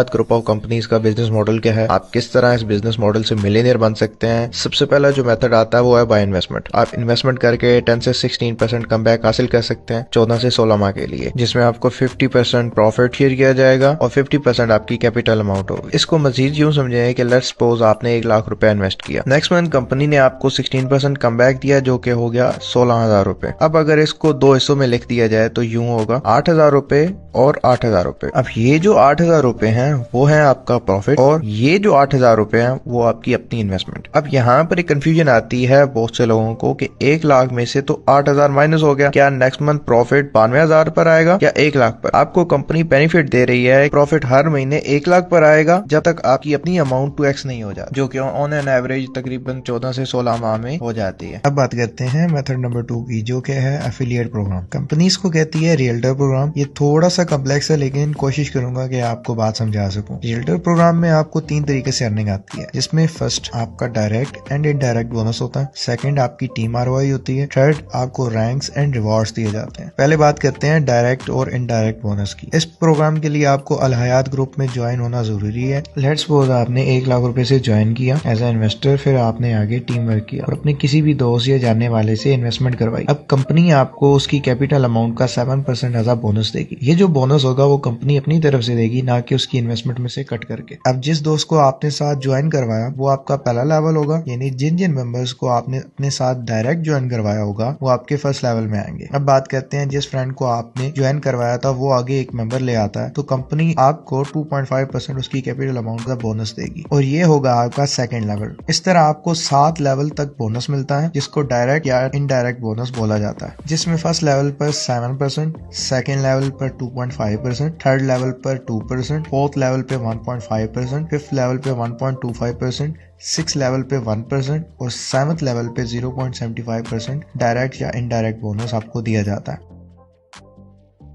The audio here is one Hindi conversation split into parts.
ग्रुप ऑफ कंपनीज का बिजनेस मॉडल क्या है, आप किस तरह इस बिजनेस मॉडल से मिलियनियर बन सकते हैं। सबसे पहला जो मेथड आता है वो है बाय इन्वेस्टमेंट। आप इन्वेस्टमेंट करके 10 से 16% कम बैक हासिल कर सकते हैं 14 से 16 माह के लिए, जिसमें आपको 50% प्रॉफिट शेयर किया जाएगा और 50% आपकी कैपिटल अमाउंट होगी। इसको मजीद यूं समझें कि लेट्स सपोज आपने 1 लाख रुपए इन्वेस्ट किया, नेक्स्ट मंथ कंपनी ने आपको 16% कम बैक दिया जो कि हो गया 16,000 रुपए। अब अगर इसको दो हिस्सों में लिख दिया जाए तो यूं होगा 8,000 रुपए और 8,000 रुपए। अब ये जो 8,000 रुपए हैं वो है आपका प्रॉफिट और ये जो 8,000 रुपए हैं वो आपकी अपनी इन्वेस्टमेंट। अब यहाँ पर एक कंफ्यूजन आती है बहुत से लोगों को कि 1 लाख में से तो 8,000 माइनस हो गया, क्या नेक्स्ट मंथ प्रॉफिट 92,000 पर आएगा या 1 लाख पर। आपको कंपनी बेनिफिट दे रही है प्रॉफिट हर महीने 1 लाख पर आएगा जब तक आपकी अपनी अमाउंट 2x नहीं हो जाती, जो कि ऑन एन एवरेज तकरीबन 14 से 16 माह में हो जाती है। अब बात करते हैं मेथड नंबर 2 की, जो कि है एफिलिएट प्रोग्राम। कंपनी इसको कहती है रियल्टर प्रोग्राम। ये थोड़ा सा कम्प्लेक्स है लेकिन कोशिश करूंगा कि आपको बात समझा सकूं। रियल्टर प्रोग्राम में आपको 3 तरीके से अर्निंग आती है, जिसमें फर्स्ट आपका डायरेक्ट एंड इनडायरेक्ट बोनस होता है, सेकंड आपकी टीम आरओआई होती है, थर्ड आपको रैंक्स एंड रिवॉर्ड्स दिए जाते हैं। पहले बात करते हैं डायरेक्ट और इनडायरेक्ट बोनस की। इस प्रोग्राम के लिए आपको अल हयात ग्रुप में ज्वाइन होना जरूरी है। लेट्स सपोज आपने 1 लाख रुपए से ज्वाइन किया एज ए इन्वेस्टर, फिर आपने आगे टीम वर्क किया और अपने किसी भी दोस्त या जानने वाले से इन्वेस्टमेंट करवाई। अब कंपनी आपको उसकी कैपिटल अमाउंट का 7% एज अ बोनस देगी। ये जो बोनस होगा वो कंपनी अपनी तरफ से देगी, ना कि उसकी इन्वेस्टमेंट में से कट करके। अब जिस दोस्त को आपने साथ ज्वाइन करवाया वो आपका पहला लेवल होगा, यानी जिन जिन मेंबर्स को आपने अपने साथ डायरेक्ट ज्वाइन करवाया होगा वो आपके फर्स्ट लेवल में आएंगे। अब बात करते हैं जिस फ्रेंड को आपने ज्वाइन करवाया था वो आगे एक मेंबर ले आता है तो कंपनी आपको 2.5% उसकी कैपिटल अमाउंट का बोनस देगी और ये होगा आपका सेकंड लेवल। इस तरह आपको 7 लेवल तक बोनस मिलता है, जिसको डायरेक्ट या इनडायरेक्ट बोनस बोला जाता है, जिसमें फर्स्ट लेवल पर 7%, सेकंड लेवल पर 2.5%, थर्ड लेवल पर 2%, फोर्थ लेवल पे 1.5%, फिफ्थ लेवल पे 1.25%, सिक्स लेवल पे 1% और सेवंथ लेवल पे 0.75% डायरेक्ट या इनडायरेक्ट बोनस आपको दिया जाता है।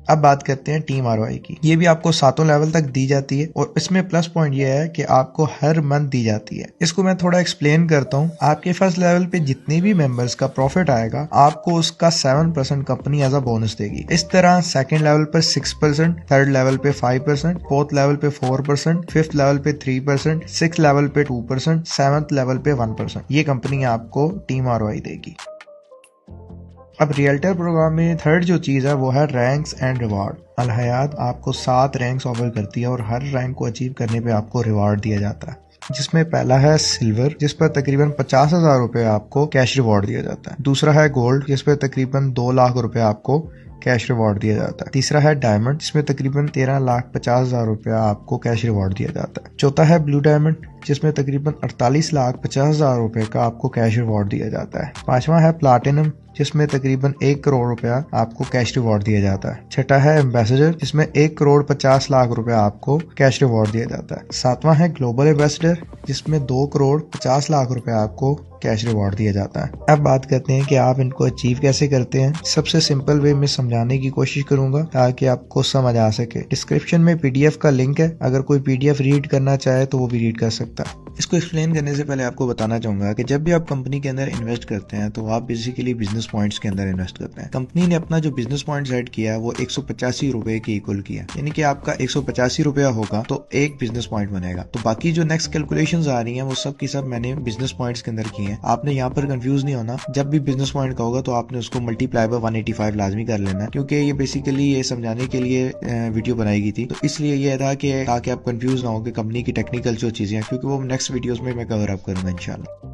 अब बात करते हैं टीम आरओआई की। ये भी आपको 7 लेवल तक दी जाती है और इसमें प्लस पॉइंट ये है कि आपको हर मंथ दी जाती है। इसको मैं थोड़ा एक्सप्लेन करता हूँ। आपके फर्स्ट लेवल पे जितने भी मेंबर्स का प्रॉफिट आएगा आपको उसका 7% कंपनी एज अ बोनस देगी। इस तरह सेकंड लेवल पर 6%, थर्ड लेवल पे 5%, फोर्थ लेवल पे 4%, फिफ्थ लेवल पे 3%, सिक्स लेवल पे 2%, सेवंथ लेवल पे 1%। ये कंपनी आपको टीम आरओआई देगी। अब रियल्टर प्रोग्राम में थर्ड जो चीज है वो है रैंक्स एंड रिवार्ड। अल हयात आपको 7 रैंक्स ऑफर करती है और हर रैंक को अचीव करने पे आपको रिवार्ड दिया जाता है, जिसमें पहला है सिल्वर, जिस पर तकरीबन 50,000 रुपए आपको कैश रिवॉर्ड दिया जाता है। दूसरा है गोल्ड, जिस पर तकरीबन 2 लाख रुपए आपको कैश रिवॉर्ड दिया जाता है। तीसरा है डायमंड, जिसमें तकरीबन 13,50,000 रुपया आपको कैश रिवॉर्ड दिया जाता है। चौथा है ब्लू डायमंड, जिसमें तकरीबन 48,50,000 रुपए का आपको कैश रिवॉर्ड दिया जाता है। पांचवा है प्लाटिनम, जिसमें तकरीबन 1 करोड़ रुपया आपको कैश रिवॉर्ड दिया जाता है। छठा है एम्बेसडर, जिसमें 1 करोड़ 50 लाख रुपया आपको कैश रिवॉर्ड दिया जाता है। सातवां है ग्लोबल एम्बेसडर, जिसमें 2 करोड़ 50 लाख रुपया आपको कैश रिवॉर्ड दिया जाता है। अब बात करते हैं कि आप इनको अचीव कैसे करते हैं। सबसे सिंपल वे में समझाने की कोशिश करूंगा ताकि आपको समझ आ सके। डिस्क्रिप्शन में पीडीएफ का लिंक है, अगर कोई पीडीएफ रीड करना चाहे तो वो भी रीड कर सकता है। इसको एक्सप्लेन करने से पहले आपको बताना चाहूंगा कि जब भी आप कंपनी के अंदर इन्वेस्ट करते हैं तो आप बेसिकली बिजनेस पॉइंट्स के अंदर इन्वेस्ट करते हैं। कंपनी ने अपना जो बिजनेस पॉइंट सेट किया है वो 185 रुपए के इक्वल किया, यानी कि आपका 185 रुपया होगा तो एक बिजनेस पॉइंट बनेगा। तो बाकी जो नेक्स्ट कैलकुलेशंस आ रही हैं वो सब की सब मैंने बिजनेस पॉइंट्स के अंदर की हैं। आपने यहाँ पर कंफ्यूज नहीं होना। जब भी बिजनेस पॉइंट का होगा तो आपने उसको मल्टीप्लाई बाय 185 लाजमी कर लेना है, क्योंकि ये बेसिकली ये समझाने के लिए वीडियो बनाई गई थी। तो इसलिए ये था कि ताकि आप कंफ्यूज ना हो कि कंपनी की टेक्निकल जो चीजें हैं, क्योंकि वो नेक्स्ट वीडियोस में मैं कवर अप करूंगा इंशाल्लाह।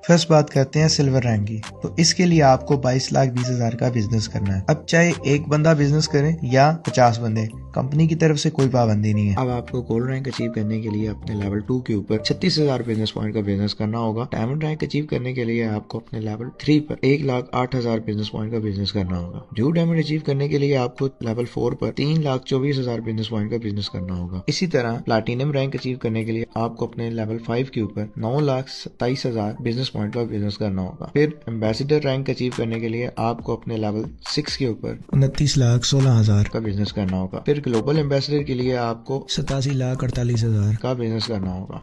फर्स्ट बात करते हैं सिल्वर रैंक की। तो इसके लिए आपको 22,20,000 का बिजनेस करना है। अब चाहे एक बंदा बिजनेस करे या 50 बंदे, कंपनी की तरफ से कोई पाबंदी नहीं है। अब आपको गोल्ड रैंक अचीव करने के लिए अपने लेवल 2 के ऊपर 36,000 बिजनेस पॉइंट का बिजनेस करना होगा। डायमंड रैंक अचीव करने के लिए आपको अपने लेवल 3 पर 1,08,000 बिजनेस पॉइंट का बिजनेस करना होगा। ब्लू डायमंड अचीव करने के लिए आपको लेवल 4 पर 3,24,000 बिजनेस पॉइंट का बिजनेस करना होगा। इसी तरह प्लैटिनम रैंक अचीव करने के लिए आपको अपने लेवल 5 के ऊपर 9,27,000 बिजनेस पॉइंट का बिजनेस करना होगा। फिर एम्बेसडर रैंक अचीव करने के लिए आपको अपने लेवल 6 के ऊपर 29,16,000 का बिजनेस करना होगा। फिर ग्लोबल एम्बेसडर के लिए आपको 87,48,000 का बिजनेस करना होगा।